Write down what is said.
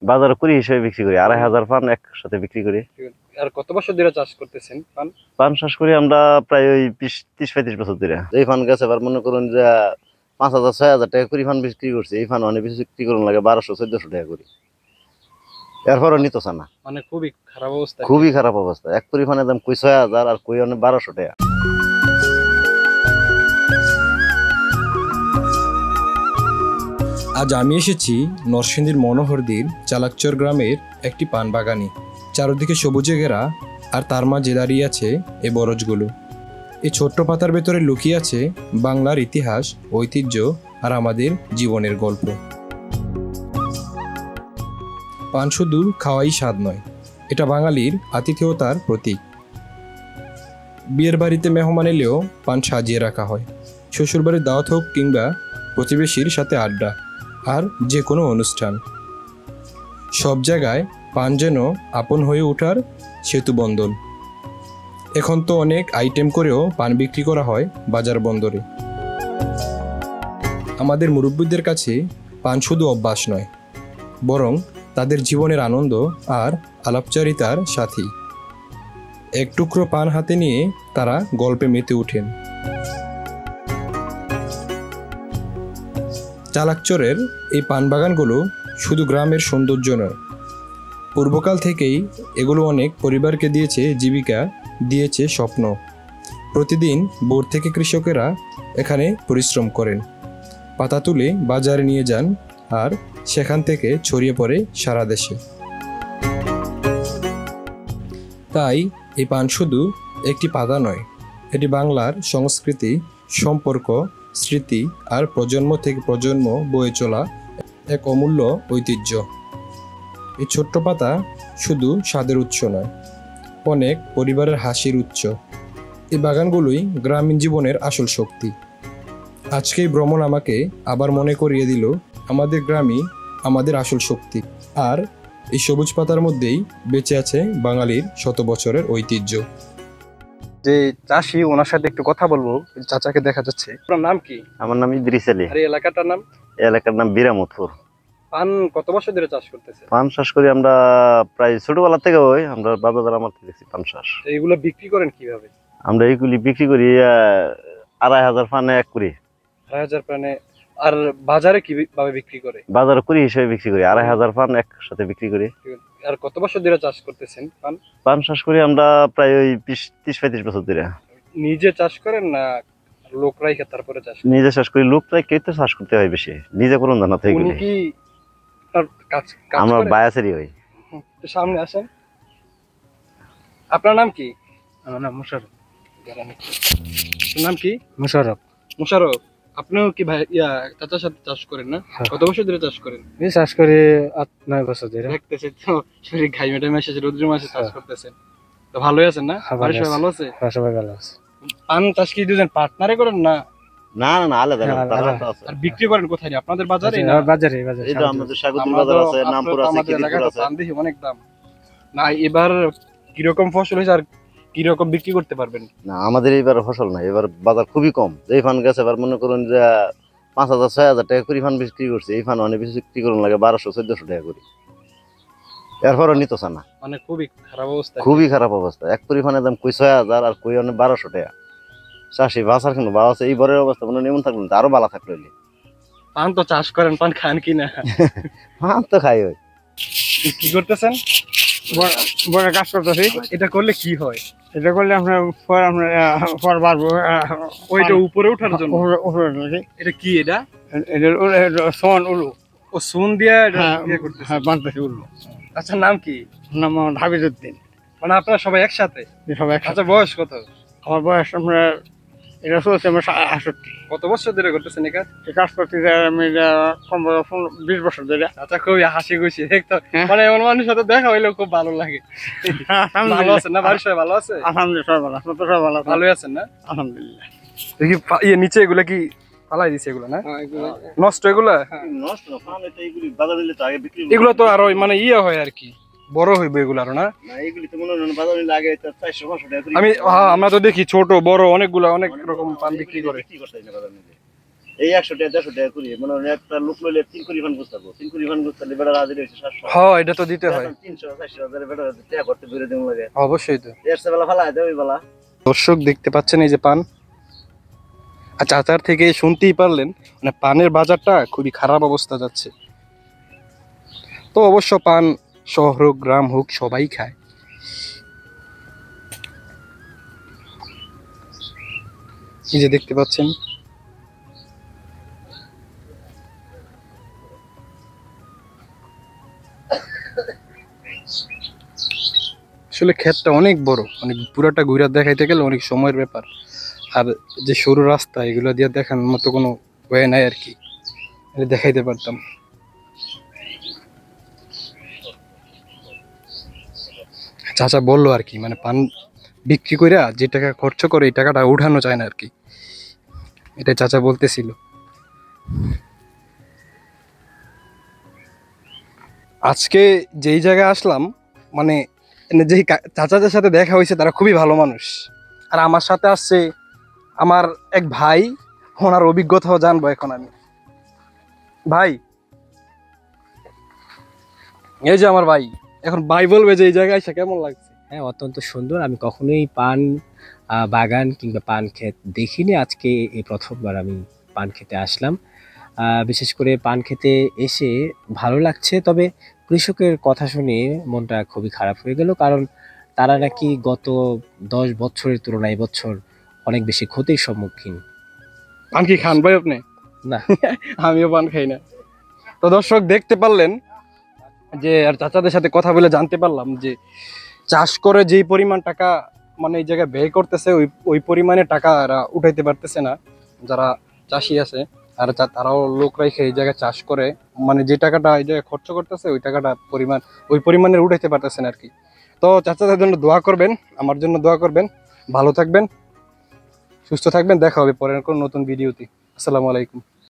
বাজারে কুড়ি হিসেবে বিক্রি করি, 2500 পান একসাথে বিক্রি করি। আর কত বছর ধরে চাষ করতেছেন পান? পান চাষ করি আমরা প্রায় ওই 30-35 বছর ধরে। এই পান গাছ এবার মনে করুন যে 5000-6000 টাকা করে পান বিক্রি করছি। এই পান অনেক বেশি বিক্রি করুন লাগে 1200-1400 টাকা করি। এরপরও নিতেছে না, মানে খুবই খারাপ অবস্থা। খুবই খারাপ অবস্থা। এক কুড়ি পানের দাম কই 6000 আর কই অনেক 1200 টাকা। আজ আমি এসেছি নরসিংদীর মনোহরদীর চালাকচর গ্রামের একটি পান বাগানে। চারদিকে সবুজে ঘেরা, আর তার মাঝে দাঁড়িয়ে আছে এই বরজগুলো। এই ছোট্ট পাতার ভেতরে লুকিয়ে আছে বাংলার ইতিহাস, ঐতিহ্য আর আমাদের জীবনের গল্প। পান শুধু খাওয়াই স্বাদ নয়, এটা বাঙালির আতিথেয়তার প্রতীক। বিয়ের বাড়িতে মেহমান এলেও পান সাজিয়ে রাখা হয়। শ্বশুরবাড়ির দাওয়াত হোক কিংবা প্রতিবেশীর সাথে আড্ডা আর যে কোনো অনুষ্ঠান, সব জায়গায় পান যেন আপন হয়ে ওঠার সেতু বন্ধন। এখন তো অনেক আইটেম করেও পান বিক্রি করা হয় বাজার বন্দরে। আমাদের মুরব্বীদের কাছে পান শুধু অভ্যাস নয়, বরং তাদের জীবনের আনন্দ আর আলাপচারিতার সাথী। এক টুকরো পান হাতে নিয়ে তারা গল্পে মেতে ওঠেন। চালাকচরের এই পান বাগানগুলো শুধু গ্রামের সৌন্দর্য নয়, পূর্বকাল থেকেই এগুলো অনেক পরিবারকে দিয়েছে জীবিকা, দিয়েছে স্বপ্ন। প্রতিদিন ভোর থেকে কৃষকেরা এখানে পরিশ্রম করেন, পাতা তুলে বাজারে নিয়ে যান, আর সেখান থেকে ছড়িয়ে পড়ে সারা দেশে। তাই এই পান শুধু একটি পাতা নয়, এটি বাংলার সংস্কৃতি, সম্পর্ক, স্মৃতি আর প্রজন্ম থেকে প্রজন্ম বয়ে চলা এক অমূল্য ঐতিহ্য। এই ছোট্ট পাতা শুধু স্বাদের উৎস নয়, অনেক পরিবারের হাসির উৎস। এই বাগানগুলোই গ্রামীণ জীবনের আসল শক্তি। আজকে এই ভ্রমণ আমাকে আবার মনে করিয়ে দিল আমাদের গ্রামই আমাদের আসল শক্তি, আর এই সবুজ পাতার মধ্যেই বেঁচে আছে বাঙালির শত বছরের ঐতিহ্য। যে চাষি, ওনার সাথে একটু কথা বলবো। চাচাকে দেখা যাচ্ছে। আপনার নাম কি? আমার নাম ইদ্রিস আলী। আর এই এলাকাটার নাম? এই এলাকার নাম বিরামতপুর। পান কত বছর ধরে চাষ করতেছে? পান চাষ করি আমরা প্রায় ছোটবেলা থেকে, ওই আমরা বাবা দাদা আমার থেকে দেখছি পান চাষ। এইগুলো বিক্রি করেন কিভাবে? আমরা এইগুলি বিক্রি করি 2500 পানে এক কুড়ি। 2500 পানে। আর বাজারে কিভাবে বিক্রি করে? বাজারে কুড়ি হিসেবে বিক্রি করি, 2500 পান একসাথে বিক্রি করি। আর কত বছর ধরে চাষ করতেছেন পান? পান চাষ করি আমরা প্রায় ওই 30-35 বছর ধরে। নিজে চাষ করেন না লোক রাইখে তারপরে চাষ? নিজে চাষ করি, লোক প্রায় কেটে চাষ করতে হয় বেশি, নিজে করুন না থেকে। উনি কি কাজ আমরা করেন? বায়াসেরই হই। একটু সামনে আসেন। আপনার নাম কি? আমার নাম মুশারফ। আপনার নাম কি? মুশারফ। মুশারফ, আপনিও কি ভাই চাচার সাথে চাষ করেন না? কত বছর ধরে চাষ করেন? আমি চাষ করি 8-9 বছর ধরে। দেখতেছি তো শরীর ঘাই মেটে মেশে রোদ্রের মাসে চাষ করতেছেন, তো ভালোই আছেন না? বাড়ির সবাই ভালো আছে? হ্যাঁ, সবাই ভালো আছে। পান চাষ কি দুজন পার্টনারে করেন না? না না না, আলাদা আলাদা। আর বিক্রি করেন কোথায়? আপনাদের বাজারে না? বাজারে। এটা আমাদের স্বাগতিক বাজার আছে, নামপুর আছে, কিদিরপুর আছে। পান দেখি অনেক দাম। না এবার কিরকম ফসল হয়েছে আর কিরকম বিক্রি করতে পারবেন? না, আমাদের এইবার ফসল নাই, এবার বাজার খুবই কম। এই ফান গেছে এবার মনে করুন যে 5000-6000 টাকা করে ফান বিক্রি করছে। এই ফান অনেক বেশি বিক্রি করুন লাগে 1200-1400 টাকা করে। এরপরও নিতেছে না, মানে খুবই খারাপ অবস্থা। খুবই খারাপ অবস্থা। এক কুড়ি ফানের দাম কই 6000 আর কই অনেক 1200 টাকা। চাষি বাঁচার কিন্তু বাবা আছে, এই বরের অবস্থা মনে এমন থাকলো আরো ভালো থাকলো। পান তো চাষ করেন, পান খান কি না? পান তো খাই। ওই কি করতেছেন? বড় কাজ করতেছি। এটা করলে কি হয়? এটা করলে আপনার বাড়বো। ওইটা উপরে ওঠার জন্য? উপরে। এটা কি? এটা সোন উলু। ও সোন দিয়া করতেছে? হ্যাঁ, বানতেছি উলু। আচ্ছা, নাম কি? নাম হাবিজউদ্দিন। মানে আপনারা সবাই একসাথে? সবাই। আচ্ছা, বয়স কত? আমার বয়স আপনার এটা চলছে আমার 68। কত বছর ধরে করতেছেন এই কাজ? এই কাজ করতে আমি 20 বছর ধরে। আচ্ছা, খুবই হাসি খুশি দেখতো। মানে এমন মানুষের সাথে দেখা হইলেও খুব ভালো লাগে। ভালো আছেন না? বাড়ির সবাই ভালো আছে? আলহামদুলিল্লাহ সবাই ভালো। আপনার তো সবাই ভালো? ভালোই আছেন না? আলহামদুলিল্লাহ। দেখি নিচে এগুলা কি ফালাই দিছে? এগুলো না নষ্ট? এগুলা নষ্ট ফান, এটা এইগুলি বাজারে নিলে তো আগে বিক্রি। এগুলো তো আরো মানে হয় আর কি, বড় হইবে এগুলো আরো না? না, এইগুলি তো মনে হয় বাজারে নিলে আগে 400-500 টাকা করে। আমরা তো দেখি ছোট বড় অনেকগুলা অনেক রকম পান বিক্রি করে। এই 100 টাকা 150 টাকা করি মনে হয় একটা লোক লইলে 3 কোটি ফান গুছাবো 3 কোটি ফান গুছালে বেটা হাজির হইছে 700 হ্যাঁ এটা তো দিতে হয় 300 400 হাজার বেটা টাকা করতে বেরে দেন লাগে অবশ্যই তো এর সে বেলা ফালা দেয় ওই বেলা দর্শক দেখতে পাচ্ছেন এই যে পান আর চাচার থেকে শুনতেই পারলেন মানে পানের বাজারটা খুবই খারাপ অবস্থা যাচ্ছে তো অবশ্য পান শহর হোক গ্রাম হোক সবাই খায় এই যে দেখতে পাচ্ছেন আসলে ক্ষেতটা অনেক বড় অনেক পুরাটা ঘুরে দেখাইতে গেলে অনেক সময়ের ব্যাপার আর যে সরু রাস্তা এগুলো দিয়ে দেখানোর মতো কোনো ওয়ে নাই আর কি এটা দেখাইতে পারতাম চাচা বললো আর কি মানে পান বিক্রি কইরা যে টাকা খরচ করে এই টাকাটা উঠানো যায় না আর কি এটা চাচা বলতেছিল আজকে যেই জায়গায় আসলাম মানে যেই চাচাদের সাথে দেখা হয়েছে তারা খুবই ভালো মানুষ আর আমার সাথে আসছে আমার এক ভাই ওনার অভিজ্ঞতাও জানবো এখন আমি ভাই এই যে আমার ভাই এখন ভাই বলবে যে এই জায়গায় এসে কেমন লাগছে হ্যাঁ অত্যন্ত সুন্দর আমি কখনোই পান বাগান কিংবা পান ক্ষেত দেখিনি আজকে এই প্রথমবার আমি পান খেতে আসলাম বিশেষ করে পান খেতে এসে ভালো লাগছে তবে কৃষকের কথা শুনে মনটা খুবই খারাপ হয়ে গেল কারণ তারা নাকি গত 10 বছরের তুলনায় এবছর অনেক বেশি ক্ষতির সম্মুখীন পান কি খান ভাই আপনি না আমিও পান খাই না তো দর্শক দেখতে পারলেন যে আর চাচাদের সাথে কথা বলে জানতে পারলাম যে চাষ করে যেই পরিমাণ টাকা মানে এই জায়গায় ব্যয় করতেছে ওই পরিমাণে টাকা এরা উঠাইতে পারতেছে না যারা চাষি আছে আর তারাও লোক রেখে এই জায়গায় চাষ করে মানে যে টাকাটা এই জায়গায় খরচ করতেছে ওই টাকাটা ওই পরিমাণের উঠাইতে পারতেছে না আর কি তো চাচাদের জন্য দোয়া করবেন আমার জন্য দোয়া করবেন ভালো থাকবেন সুস্থ থাকবেন দেখা হবে পরের কোনো নতুন ভিডিওতে আসসালামু আলাইকুম